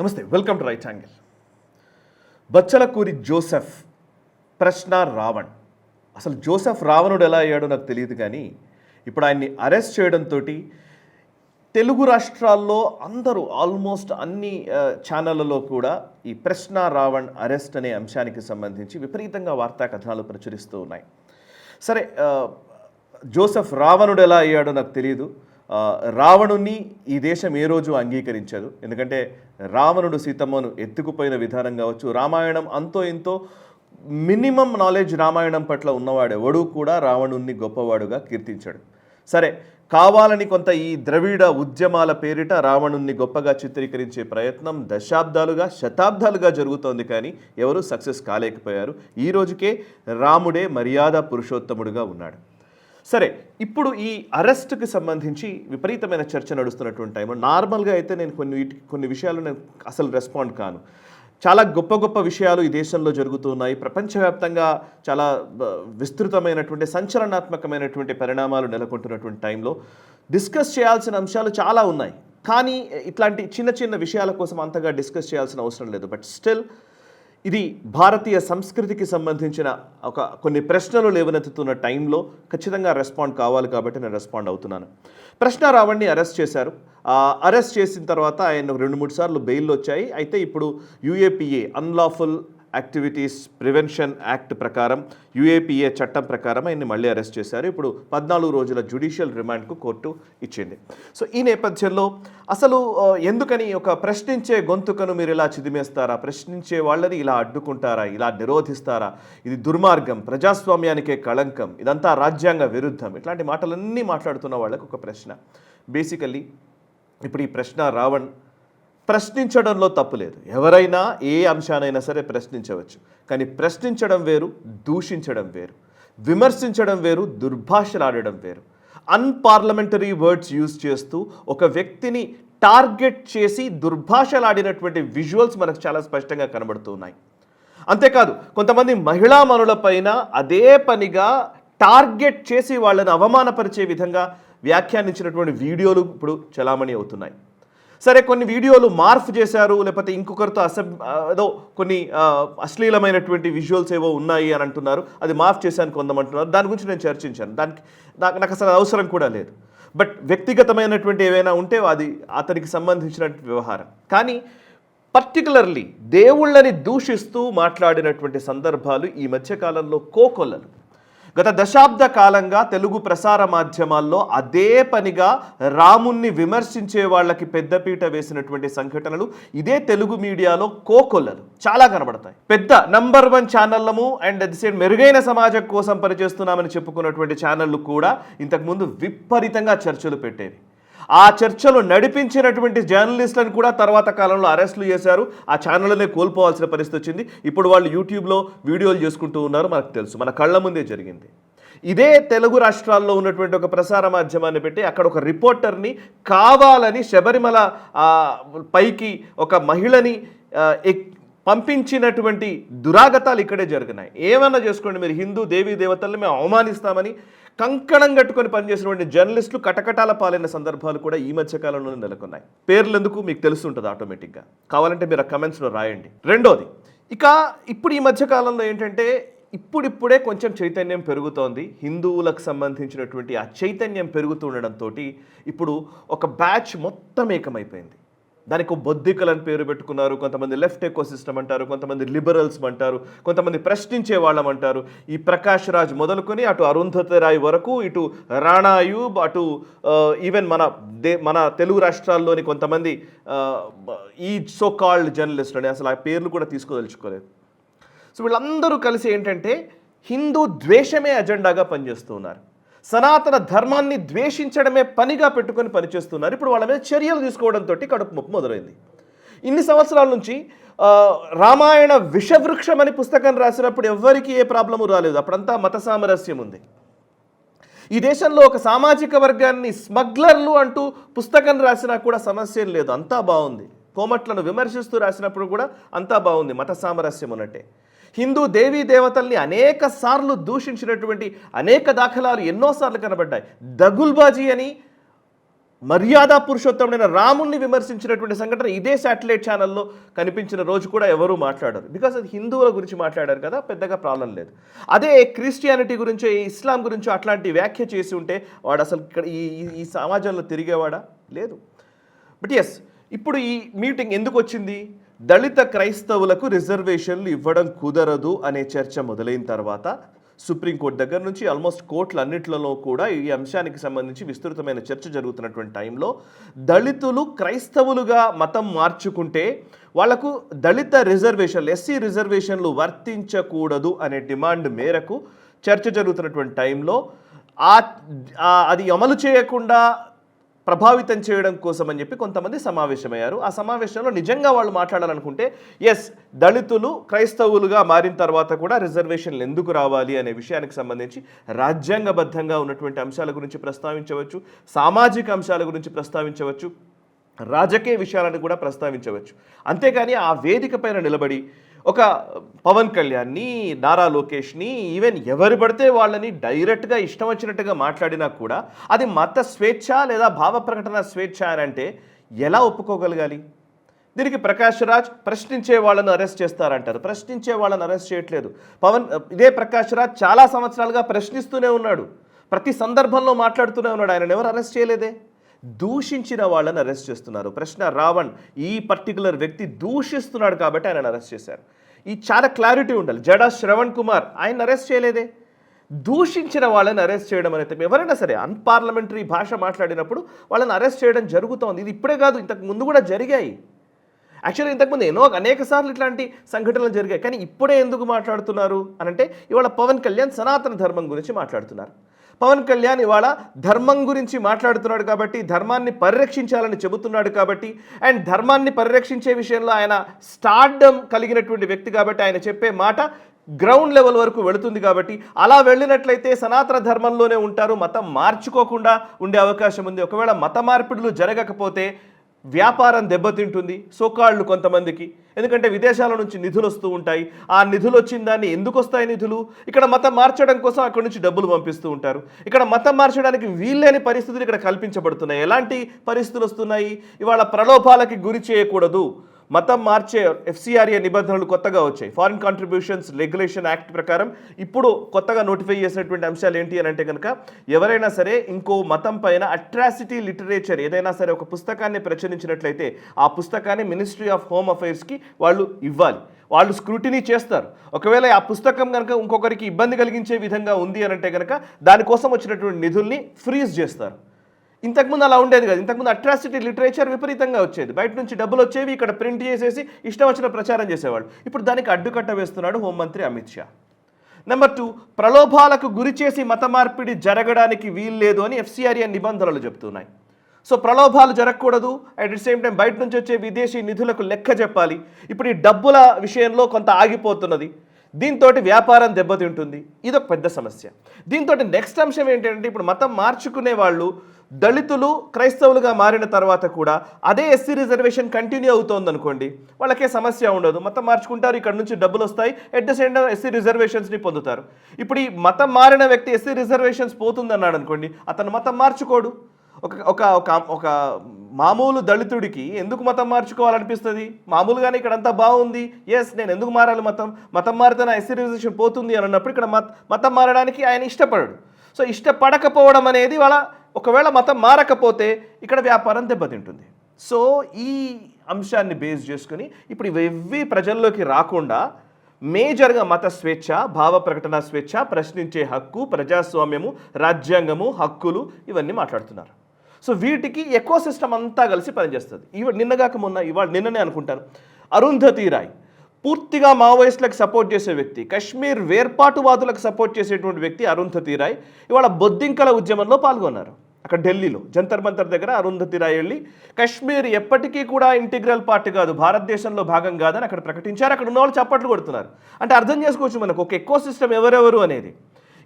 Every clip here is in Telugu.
నమస్తే, welcome to right angle. Bachchalakuri Joseph ప్రశ్న రావణ్. అసలు జోసెఫ్ రావణుడు ఎలా అయ్యాడో నాకు తెలియదు, కానీ ఇప్పుడు ఆయన్ని అరెస్ట్ చేయడంతో తెలుగు రాష్ట్రాల్లో అందరూ ఆల్మోస్ట్ అన్ని ఛానళ్లలో కూడా ఈ ప్రశ్న రావణ్ అరెస్ట్ అనే అంశానికి సంబంధించి విపరీతంగా వార్తా కథనాలు ప్రచురిస్తూ ఉన్నాయి. సరే, జోసెఫ్ రావణుడు ఎలా అయ్యాడో నాకు తెలియదు. రావణుని ఈ దేశం ఏ రోజు అంగీకరించదు. ఎందుకంటే రావణుడు సీతమ్మను ఎత్తుకుపోయిన విధానం కావచ్చు, రామాయణం అంతో ఇంతో మినిమం నాలెడ్జ్ రామాయణం పట్ల ఉన్నవాడు ఎవడూ కూడా రావణుణ్ణి గొప్పవాడుగా కీర్తించాడు. సరే, కావాలని కొంత ఈ ద్రవిడ ఉద్యమాల పేరిట రావణుణ్ణి గొప్పగా చిత్రీకరించే ప్రయత్నం దశాబ్దాలుగా శతాబ్దాలుగా జరుగుతోంది, కానీ ఎవరూ సక్సెస్ కాలేకపోయారు. ఈ రోజుకే రాముడే మర్యాద పురుషోత్తముడుగా ఉన్నాడు. సరే, ఇప్పుడు ఈ అరెస్ట్కి సంబంధించి విపరీతమైన చర్చ నడుస్తున్నటువంటి టైంలో నార్మల్గా అయితే నేను కొన్ని విషయాలు నేను అసలు రెస్పాండ్ కాను. చాలా గొప్ప గొప్ప విషయాలు ఈ దేశంలో జరుగుతున్నాయి. ప్రపంచవ్యాప్తంగా చాలా విస్తృతమైనటువంటి సంచలనాత్మకమైనటువంటి పరిణామాలు నెలకొంటున్నటువంటి టైంలో డిస్కస్ చేయాల్సిన అంశాలు చాలా ఉన్నాయి. కానీ ఇట్లాంటి చిన్న చిన్న విషయాల కోసం అంతగా డిస్కస్ చేయాల్సిన అవసరం లేదు. బట్ స్టిల్ ఇది భారతీయ సంస్కృతికి సంబంధించిన కొన్ని ప్రశ్నలు లేవనెత్తుతున్న టైంలో ఖచ్చితంగా రెస్పాండ్ కావాలి, కాబట్టి నేను రెస్పాండ్ అవుతున్నాను. ప్రశ్న రావణ్ని అరెస్ట్ చేశారు. అరెస్ట్ చేసిన తర్వాత ఆయన 2-3 సార్లు బెయిల్ వచ్చాయి. అయితే ఇప్పుడు UAPA unlawful activities prevention act ప్రకారం, యూఏపీఏ చట్టం ప్రకారం ఆయన్ని మళ్ళీ అరెస్ట్ చేశారు. ఇప్పుడు 14 రోజుల జ్యుడిషియల్ రిమాండ్కు కోర్టు ఇచ్చింది. సో ఈ నేపథ్యంలో అసలు ఎందుకని ఒక ప్రశ్నించే గొంతుకను మీరు ఇలా చిదిమేస్తారా, ప్రశ్నించే వాళ్ళని ఇలా అడ్డుకుంటారా, ఇలా నిరోధిస్తారా, ఇది దుర్మార్గం, ప్రజాస్వామ్యానికే కళంకం, ఇదంతా రాజ్యాంగ విరుద్ధం, ఇట్లాంటి మాటలన్నీ మాట్లాడుతున్న వాళ్ళకు ఒక ప్రశ్న. బేసికల్లీ ఇప్పుడు ఈ ప్రశ్న రావణ్ ప్రశ్నించడంలో తప్పు లేదు. ఎవరైనా ఏ అంశానైనా సరే ప్రశ్నించవచ్చు. కానీ ప్రశ్నించడం వేరు, దూషించడం వేరు, విమర్శించడం వేరు, దుర్భాషలాడడం వేరు. అన్పార్లమెంటరీ వర్డ్స్ యూజ్ చేస్తూ ఒక వ్యక్తిని టార్గెట్ చేసి దుర్భాషలాడినటువంటి విజువల్స్ మనకు చాలా స్పష్టంగా కనబడుతున్నాయి. అంతేకాదు, కొంతమంది మహిళా మనులపైన అదే పనిగా టార్గెట్ చేసి వాళ్ళని అవమానపరిచే విధంగా వ్యాఖ్యానించినటువంటి వీడియోలు ఇప్పుడు చలామణి అవుతున్నాయి. సరే, కొన్ని వీడియోలు మార్ఫ్ చేశారు, లేకపోతే ఇంకొకరితో ఏదో కొన్ని అశ్లీలమైనటువంటి విజువల్స్ ఏవో ఉన్నాయి అని అంటున్నారు. అది మార్ఫ్ చేశాను కొందమంటున్నారు. దాని గురించి నేను చర్చించాను. నాకు అసలు అవసరం కూడా లేదు. బట్ వ్యక్తిగతమైనటువంటి ఏవైనా ఉంటే అది అతనికి సంబంధించినటువంటి వ్యవహారం. కానీ పర్టికులర్లీ దేవుళ్ళని దూషిస్తూ మాట్లాడినటువంటి సందర్భాలు ఈ మధ్యకాలంలో కోకొల్లలు. గత దశాబ్ద కాలంగా తెలుగు ప్రసార మాధ్యమాల్లో అదే పనిగా రాముణ్ణి విమర్శించే వాళ్ళకి పెద్దపీట వేసినటువంటి సంఘటనలు ఇదే తెలుగు మీడియాలో కోకొల్లలు చాలా కనబడతాయి. పెద్ద నంబర్ 1 ఛానళ్ళము అండ్ అట్ ది సేమ్ మెరుగైన సమాజం కోసం పనిచేస్తున్నామని చెప్పుకున్నటువంటి ఛానళ్ళు కూడా ఇంతకుముందు విపరీతంగా చర్చలు పెట్టేవి. ఆ చర్చలు నడిపించినటువంటి జర్నలిస్టులను కూడా తర్వాత కాలంలో అరెస్టులు చేశారు. ఆ ఛానళ్ళనే కోల్పోవాల్సిన పరిస్థితి వచ్చింది. ఇప్పుడు వాళ్ళు యూట్యూబ్లో వీడియోలు చేసుకుంటూ ఉన్నారు, మనకు తెలుసు, మన కళ్ళ ముందే జరిగింది. ఇదే తెలుగు రాష్ట్రాల్లో ఉన్నటువంటి ఒక ప్రసార మాధ్యమాన్ని పెట్టి అక్కడ ఒక రిపోర్టర్ని కావాలని శబరిమల పైకి ఒక మహిళని పంపించినటువంటి దురాగతాలు ఇక్కడే జరిగినాయి. ఏమన్నా చేసుకోండి, మీరు హిందూ దేవీ దేవతల్ని మేము అవమానిస్తామని కంకణం కట్టుకొని పనిచేసినటువంటి జర్నలిస్టులు కటకటాల పాలైన సందర్భాలు కూడా ఈ మధ్యకాలంలోనే నెలకొన్నాయి. పేర్లు ఎందుకు మీకు తెలుస్తుంటుంది ఆటోమేటిక్గా, కావాలంటే మీరు ఆ కమెంట్స్లో రాయండి. రెండోది, ఇక ఇప్పుడు ఈ మధ్యకాలంలో ఏంటంటే ఇప్పుడిప్పుడే కొంచెం చైతన్యం పెరుగుతోంది. హిందువులకు సంబంధించినటువంటి ఆ చైతన్యం పెరుగుతూ ఉండడంతో ఇప్పుడు ఒక బ్యాచ్ మొత్తం ఏకమైపోయింది. దానికి బొద్దికలని పేరు పెట్టుకున్నారు. కొంతమంది లెఫ్ట్ ఎకో సిస్టమ్ అంటారు, కొంతమంది లిబరల్స్ అంటారు, కొంతమంది ప్రశ్నించే వాళ్ళం అంటారు. ఈ ప్రకాష్ రాజ్ మొదలుకొని అటు అరుంధతి రాయ్ వరకు, ఇటు రాణా అయూబ్, అటు ఈవెన్ మన తెలుగు రాష్ట్రాల్లోని కొంతమంది ఈ సో కాల్డ్ జర్నలిస్టులు అని అసలు ఆ పేర్లు కూడా తీసుకోదలుచుకోలేదు. సో వీళ్ళందరూ కలిసి ఏంటంటే హిందూ ద్వేషమే అజెండాగా పనిచేస్తూ ఉన్నారు. సనాతన ధర్మాన్ని ద్వేషించడమే పనిగా పెట్టుకొని పనిచేస్తున్నారు. ఇప్పుడు వాళ్ళ మీద చర్యలు తీసుకోవడంతో కడుపు నొప్పి మొదలైంది. ఇన్ని సంవత్సరాల నుంచి రామాయణ విషవృక్షం అని పుస్తకం రాసినప్పుడు ఎవ్వరికీ ఏ ప్రాబ్లము రాలేదు. అప్పుడంతా మత సామరస్యం ఉంది. ఈ దేశంలో ఒక సామాజిక వర్గాన్ని స్మగ్లర్లు అంటూ పుస్తకం రాసినా కూడా సమస్య లేదు, అంతా బాగుంది. కోమట్లను విమర్శిస్తూ రాసినప్పుడు కూడా అంతా బాగుంది, మత సామరస్యం ఉన్నట్టే. హిందూ దేవీ దేవతల్ని అనేక సార్లు దూషించినటువంటి అనేక దాఖలాలు ఎన్నోసార్లు కనబడ్డాయి. దగుల్బాజీ అని మర్యాద పురుషోత్తముడైన రాముణ్ణి విమర్శించినటువంటి సంఘటన ఇదే శాటిలైట్ ఛానల్లో కనిపించిన రోజు కూడా ఎవరూ మాట్లాడారు. బికాస్ అది హిందువుల గురించి మాట్లాడారు కదా, పెద్దగా ప్రాబ్లం లేదు. అదే క్రిస్టియానిటీ గురించో ఇస్లాం గురించో అట్లాంటి వ్యాఖ్య చేసి ఉంటే వాడు అసలు ఇక్కడ ఈ సమాజంలో తిరిగేవాడా? లేదు. బట్ ఎస్, ఇప్పుడు ఈ మీటింగ్ ఎందుకు వచ్చింది? దళిత క్రైస్తవులకు రిజర్వేషన్లు ఇవ్వడం కుదరదు అనే చర్చ మొదలైన తర్వాత సుప్రీంకోర్టు దగ్గర నుంచి ఆల్మోస్ట్ కోర్టులన్నింటిలో కూడా ఈ అంశానికి సంబంధించి విస్తృతమైన చర్చ జరుగుతున్నటువంటి టైంలో దళితులు క్రైస్తవులుగా మతం మార్చుకుంటే వాళ్లకు దళిత రిజర్వేషన్లు, ఎస్సీ రిజర్వేషన్లు వర్తించకూడదు అనే డిమాండ్ మేరకు చర్చ జరుగుతున్నటువంటి టైంలో అది అమలు చేయకుండా ప్రభావితం చేయడం కోసం అని చెప్పి కొంతమంది సమావేశమయ్యారు. ఆ సమావేశంలో నిజంగా వాళ్ళు మాట్లాడాలనుకుంటే ఎస్, దళితులు క్రైస్తవులుగా మారిన తర్వాత కూడా రిజర్వేషన్లు ఎందుకు రావాలి అనే విషయానికి సంబంధించి రాజ్యాంగబద్ధంగా ఉన్నటువంటి అంశాల గురించి ప్రస్తావించవచ్చు, సామాజిక అంశాల గురించి ప్రస్తావించవచ్చు, రాజకీయ విషయాలను కూడా ప్రస్తావించవచ్చు. అంతేగాని ఆ వేదిక పైన నిలబడి ఒక పవన్ కళ్యాణ్ని, నారా లోకేష్ని, ఈవెన్ ఎవరు పడితే వాళ్ళని డైరెక్ట్గా ఇష్టం వచ్చినట్టుగా మాట్లాడినా కూడా అది మత స్వేచ్ఛ లేదా భావ ప్రకటన స్వేచ్ఛ అని అంటే ఎలా ఒప్పుకోగలగాలి? దీనికి ప్రకాష్ రాజ్ ప్రశ్నించే వాళ్ళను అరెస్ట్ చేస్తారంటారు. ప్రశ్నించే వాళ్ళని అరెస్ట్ చేయట్లేదు. ఇదే ప్రకాష్ రాజ్ చాలా సంవత్సరాలుగా ప్రశ్నిస్తూనే ఉన్నాడు, ప్రతి సందర్భంలో మాట్లాడుతూనే ఉన్నాడు. ఆయన ఎవరు అరెస్ట్ చేయలేదే? దూషించిన వాళ్ళని అరెస్ట్ చేస్తున్నారు. ప్రశ్న రావణ్ ఈ పర్టికులర్ వ్యక్తి దూషిస్తున్నాడు కాబట్టి ఆయన అరెస్ట్ చేశారు. ఈ చాలా క్లారిటీ ఉండాలి. జడా శ్రవణ్ కుమార్ ఆయన అరెస్ట్ చేయలేదే? దూషించిన వాళ్ళని అరెస్ట్ చేయడం అనేది, ఎవరైనా సరే అన్పార్లమెంటరీ భాష మాట్లాడినప్పుడు వాళ్ళని అరెస్ట్ చేయడం జరుగుతోంది. ఇది ఇప్పుడే కాదు, ఇంతకు ముందు కూడా జరిగాయి. యాక్చువల్లీ ఇంతకుముందు అనేక సార్లు ఇట్లాంటి సంఘటనలు జరిగాయి. కానీ ఇప్పుడే ఎందుకు మాట్లాడుతున్నారు అనంటే ఇవాళ పవన్ కళ్యాణ్ సనాతన ధర్మం గురించి మాట్లాడుతున్నారు. పవన్ కళ్యాణ్ ఇవాళ ధర్మం గురించి మాట్లాడుతున్నాడు కాబట్టి, ధర్మాన్ని పరిరక్షించాలని చెబుతున్నాడు కాబట్టి, అండ్ ధర్మాన్ని పరిరక్షించే విషయంలో ఆయన స్టార్డమ్ కలిగినటువంటి వ్యక్తి కాబట్టి ఆయన చెప్పే మాట గ్రౌండ్ లెవెల్ వరకు వెళుతుంది కాబట్టి, అలా వెళ్ళినట్లయితే సనాతన ధర్మంలోనే ఉంటారు, మతం మార్చుకోకుండా ఉండే అవకాశం ఉంది. ఒకవేళ మత మార్పిడులు జరగకపోతే వ్యాపారం దెబ్బతింటుంది సోకాళ్ళు కొంతమందికి. ఎందుకంటే విదేశాల నుంచి నిధులు వస్తూ ఉంటాయి. ఆ నిధులు వచ్చిన దాన్ని ఎందుకు వస్తాయి నిధులు? ఇక్కడ మతం మార్చడం కోసం అక్కడి నుంచి డబ్బులు పంపిస్తూ ఉంటారు. ఇక్కడ మతం మార్చడానికి వీల్లేని పరిస్థితులు ఇక్కడ కల్పించబడుతున్నాయి. ఎలాంటి పరిస్థితులు వస్తున్నాయి? ఇవాళ ప్రలోభాలకి గురి చేయకూడదు, మతం మార్చే FCRA నిబంధనలు కొత్తగా వచ్చాయి. ఫారిన్ కాంట్రిబ్యూషన్స్ రెగ్యులేషన్ యాక్ట్ ప్రకారం ఇప్పుడు కొత్తగా నోటిఫై చేసినటువంటి అంశాలు ఏంటి అని అంటే కనుక, ఎవరైనా సరే ఇంకో మతం పైన అట్రాసిటీ లిటరేచర్ ఏదైనా సరే ఒక పుస్తకాన్ని ప్రచురించినట్లయితే ఆ పుస్తకాన్ని మినిస్ట్రీ ఆఫ్ హోమ్ అఫైర్స్కి వాళ్ళు ఇవ్వాలి. వాళ్ళు స్క్రూటినీ చేస్తారు. ఒకవేళ ఆ పుస్తకం కనుక ఇంకొకరికి ఇబ్బంది కలిగించే విధంగా ఉంది అని అంటే కనుక దానికోసం వచ్చినటువంటి నిధుల్ని ఫ్రీజ్ చేస్తారు. ఇంతకుముందు అలా ఉండేది కాదు. ఇంతకుముందు అట్రాసిటీ లిటరేచర్ విపరీతంగా వచ్చేది, బయట నుంచి డబ్బులు వచ్చేవి, ఇక్కడ ప్రింట్ చేసేసి ఇష్టం వచ్చిన ప్రచారం చేసేవాళ్ళు. ఇప్పుడు దానికి అడ్డుకట్ట వేస్తున్నాడు హోంమంత్రి అమిత్ షా. నెంబర్ 2, ప్రలోభాలకు గురి చేసి మత మార్పిడి జరగడానికి వీల్లేదు అని FCRA నిబంధనలు చెప్తున్నాయి. సో ప్రలోభాలు జరగకూడదు, అట్ ది సేమ్ టైం బయట నుంచి వచ్చే విదేశీ నిధులకు లెక్క చెప్పాలి. ఇప్పుడు ఈ డబ్బుల విషయంలో కొంత ఆగిపోతున్నది, దీంతో వ్యాపారం దెబ్బతింటుంది. ఇదొక పెద్ద సమస్య. దీంతో నెక్స్ట్ అంశం ఏంటంటే, ఇప్పుడు మతం మార్చుకునే వాళ్ళు దళితులు క్రైస్తవులుగా మారిన తర్వాత కూడా అదే ఎస్సీ రిజర్వేషన్ కంటిన్యూ అవుతోంది అనుకోండి, వాళ్ళకే సమస్య ఉండదు. మతం మార్చుకుంటారు, ఇక్కడ నుంచి డబ్బులు వస్తాయి, at the same time SC రిజర్వేషన్స్ని పొందుతారు. ఇప్పుడు ఈ మతం మారిన వ్యక్తి ఎస్సీ రిజర్వేషన్స్ పోతుందన్నాడు అనుకోండి, అతను మతం మార్చుకోడు. ఒక మామూలు దళితుడికి ఎందుకు మతం మార్చుకోవాలనిపిస్తుంది? మామూలుగానే ఇక్కడ అంతా బాగుంది, ఎస్ నేను ఎందుకు మారాలి, మతం మారితే నా ఎస్సీ రిజర్వేషన్ పోతుంది అని అన్నప్పుడు ఇక్కడ మతం మారడానికి ఆయన ఇష్టపడడు. సో ఇష్టపడకపోవడం అనేది ఒకవేళ మతం మారకపోతే ఇక్కడ వ్యాపారం దెబ్బతింటుంది. సో ఈ అంశాన్ని బేస్ చేసుకుని ఇప్పుడు ఇవి ప్రజల్లోకి రాకుండా మేజర్గా మత స్వేచ్ఛ, భావ ప్రకటన స్వేచ్ఛ, ప్రశ్నించే హక్కు, ప్రజాస్వామ్యము, రాజ్యాంగము, హక్కులు ఇవన్నీ మాట్లాడుతున్నారు. సో వీటికి ఎకో సిస్టమ్ అంతా కలిసి పనిచేస్తుంది. నిన్ననే అనుకుంటాను, అరుంధతి రాయ్ పూర్తిగా మావోయిస్టులకు సపోర్ట్ చేసే వ్యక్తి, కశ్మీర్ వేర్పాటువాదులకు సపోర్ట్ చేసేటువంటి వ్యక్తి అరుంధతి రాయ్ ఇవాళ బొద్దింకల ఉద్యమంలో పాల్గొన్నారు. అక్కడ ఢిల్లీలో జంతర్ మంతర్ దగ్గర అరుంధతి రాయ్ వెళ్ళి కశ్మీర్ ఎప్పటికీ కూడా ఇంటిగ్రల్ పార్ట్ కాదు, భారతదేశంలో భాగం కాదని అక్కడ ప్రకటించారు. అక్కడ ఉన్న వాళ్ళు చప్పట్లు కొడుతున్నారు. అంటే అర్థం చేసుకోవచ్చు మనకు ఒక ఎకో సిస్టమ్ ఎవరెవరు అనేది.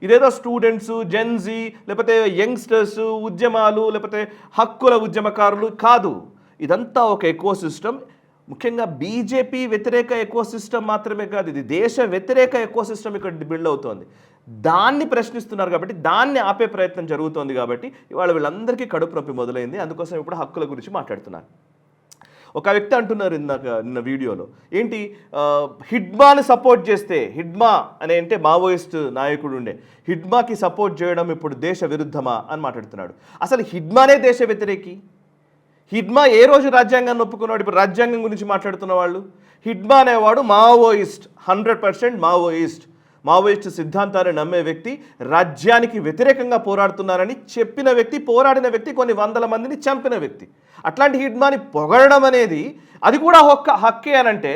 ఇదేదో స్టూడెంట్స్, జెన్జీ, లేకపోతే యంగ్స్టర్స్ ఉద్యమాలు, లేకపోతే హక్కుల ఉద్యమకారులు కాదు. ఇదంతా ఒక ఎకో సిస్టమ్. ముఖ్యంగా బీజేపీ వ్యతిరేక ఎకో సిస్టమ్ మాత్రమే కాదు, ఇది దేశ వ్యతిరేక ఎకో సిస్టమ్ ఇక్కడ బిల్డ్ అవుతోంది. దాన్ని ప్రశ్నిస్తున్నారు కాబట్టి దాన్ని ఆపే ప్రయత్నం జరుగుతోంది కాబట్టి ఇవాళ వీళ్ళందరికీ కడుపు నొప్పి మొదలైంది. అందుకోసం ఇప్పుడు హక్కుల గురించి మాట్లాడుతున్నారు. ఒక వ్యక్తి అంటున్నారు నిన్న వీడియోలో, ఏంటి హిడ్మాని సపోర్ట్ చేస్తే, హిడ్మా అంటే మావోయిస్ట్ నాయకుడు ఉండే, హిడ్మాకి సపోర్ట్ చేయడం ఇప్పుడు దేశ విరుద్ధమా అని మాట్లాడుతున్నాడు. అసలు హిడ్మానే దేశ వ్యతిరేకి. హిడ్మా ఏ రోజు రాజ్యాంగాన్ని ఒప్పుకున్నాడు? ఇప్పుడు రాజ్యాంగం గురించి మాట్లాడుతున్న వాళ్ళు. హిడ్మా అనేవాడు మావోయిస్ట్, 100% మావోయిస్ట్ సిద్ధాంతాన్ని నమ్మే వ్యక్తి, రాజ్యానికి వ్యతిరేకంగా పోరాడుతున్నారని చెప్పిన వ్యక్తి, పోరాడిన వ్యక్తి, కొన్ని వందల మందిని చంపిన వ్యక్తి. అట్లాంటి హిడ్మాని పొగడడం అనేది అది కూడా హక్కే అనంటే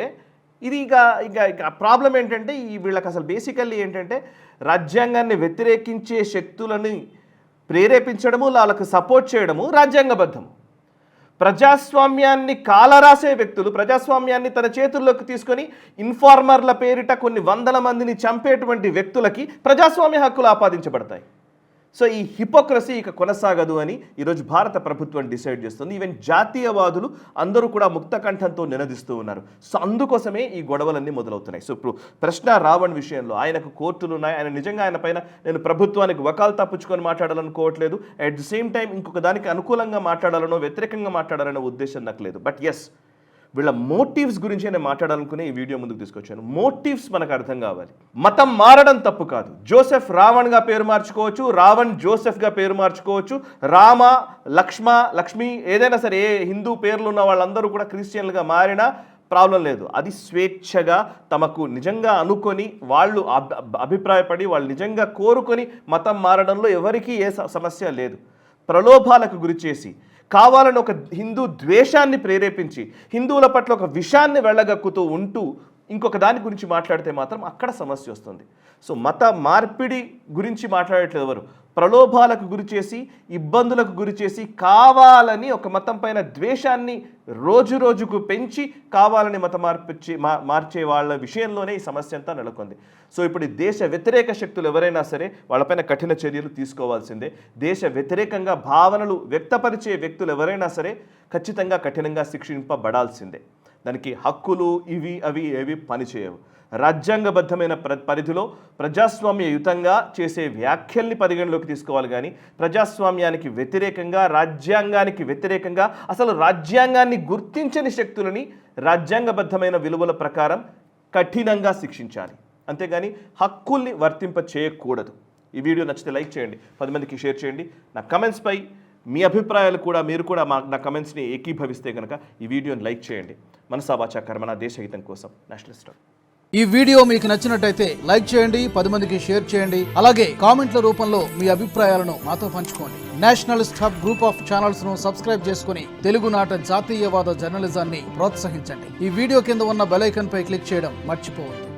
ఇది ఇక ప్రాబ్లం ఏంటంటే వీళ్ళకి అసలు బేసికల్లీ ఏంటంటే రాజ్యాంగాన్ని వ్యతిరేకించే శక్తులని ప్రేరేపించడము, వాళ్ళకు సపోర్ట్ చేయడము రాజ్యాంగబద్ధము. ప్రజాస్వామ్యాన్ని కాలరాసే వ్యక్తులు, ప్రజాస్వామ్యాన్ని తన చేతుల్లోకి తీసుకొని ఇన్ఫార్మర్ల పేరిట కొన్ని వందల మందిని చంపేటువంటి వ్యక్తులకి ప్రజాస్వామ్య హక్కులు ఆపాదించబడతాయి. సో ఈ హిపోక్రసీ ఇక కొనసాగదు అని ఈరోజు భారత ప్రభుత్వం డిసైడ్ చేస్తుంది. ఈవెన్ జాతీయవాదులు అందరూ కూడా ముక్త కంఠంతో నినదిస్తూ ఉన్నారు. సో అందుకోసమే ఈ గొడవలన్నీ మొదలవుతున్నాయి. సో ఇప్పుడు ప్రశ్న రావణ్ విషయంలో ఆయనకు కోర్టులు ఉన్నాయి. ఆయన నిజంగా ఆయన పైన నేను ప్రభుత్వానికి వకాలు తప్పించుకొని మాట్లాడాలనుకోవట్లేదు. అట్ ది సేమ్ టైం ఇంకొక దానికి అనుకూలంగా మాట్లాడాలనో వ్యతిరేకంగా మాట్లాడాలనే ఉద్దేశం నాకు లేదు. బట్ ఎస్, వీళ్ళ మోటివ్స్ గురించి నేను మాట్లాడాలనుకునే ఈ వీడియో ముందుకు తీసుకొచ్చాను. మోటివ్స్ మనకు అర్థం కావాలి. మతం మారడం తప్పు కాదు. జోసెఫ్ రావణ్గా పేరు మార్చుకోవచ్చు, రావణ్ జోసెఫ్గా పేరు మార్చుకోవచ్చు, రామ లక్ష్మి ఏదైనా సరే, ఏ హిందూ పేర్లు ఉన్న వాళ్ళందరూ కూడా క్రిస్టియన్లుగా మారినా ప్రాబ్లం లేదు. అది స్వేచ్ఛగా తమకు నిజంగా అనుకొని వాళ్ళు అభిప్రాయపడి వాళ్ళు నిజంగా కోరుకొని మతం మారడంలో ఎవరికీ ఏ సమస్య లేదు. ప్రలోభాలకు గురి చేసి కావాలని ఒక హిందూ ద్వేషాన్ని ప్రేరేపించి హిందువుల పట్ల ఒక విషాన్ని వెళ్ళగక్కుతూ ఉంటూ ఇంకొక దాని గురించి మాట్లాడితే మాత్రం అక్కడ సమస్య వస్తుంది. సో మత మార్పిడి గురించి మాట్లాడట్లేదు ఎవరు. ప్రలోభాలకు గురి చేసి, ఇబ్బందులకు గురి చేసి, కావాలని ఒక మతం పైన ద్వేషాన్ని రోజు రోజుకు పెంచి కావాలని మత మార్చే వాళ్ళ విషయంలోనే ఈ సమస్య అంతా నెలకొంది. సో ఇప్పుడు దేశ వ్యతిరేక శక్తులు ఎవరైనా సరే వాళ్ళపైన కఠిన చర్యలు తీసుకోవాల్సిందే. దేశ వ్యతిరేకంగా భావనలు వ్యక్తపరిచే వ్యక్తులు ఎవరైనా సరే ఖచ్చితంగా కఠినంగా శిక్షింపబడాల్సిందే. దానికి హక్కులు అవి ఏవి పనిచేయవు. రాజ్యాంగబద్ధమైన పరిధిలో ప్రజాస్వామ్యయుతంగా చేసే వ్యాఖ్యల్ని పరిగణలోకి తీసుకోవాలి. కానీ ప్రజాస్వామ్యానికి వ్యతిరేకంగా, రాజ్యాంగానికి వ్యతిరేకంగా, అసలు రాజ్యాంగాన్ని గుర్తించని శక్తులని రాజ్యాంగబద్ధమైన విలువల ప్రకారం కఠినంగా శిక్షించాలి. అంతేగాని హక్కుల్ని వర్తింప చేయకూడదు. ఈ వీడియో నచ్చితే లైక్ చేయండి, 10 మందికి షేర్ చేయండి. నా కమెంట్స్పై మీ అభిప్రాయాలు కూడా మీరు కూడా నా కమెంట్స్ని ఏకీభవిస్తే కనుక ఈ వీడియోని లైక్ చేయండి. మనసా వాచా కర్మణ, దేశహితం కోసం నేషనలిస్ట్. ఈ వీడియో మీకు నచ్చినట్టయితే లైక్ చేయండి, 10 మందికి షేర్ చేయండి. అలాగే కామెంట్ల రూపంలో మీ అభిప్రాయాలను మాతో పంచుకోండి. Nationalist hub group of channels ను సబ్స్క్రైబ్ చేసుకుని తెలుగునాట జాతీయవాద జర్నలిజాన్ని ప్రోత్సహించండి. ఈ వీడియో కింద ఉన్న బెల్ ఐకాన్ పై క్లిక్ చేయడం మర్చిపోవద్దు.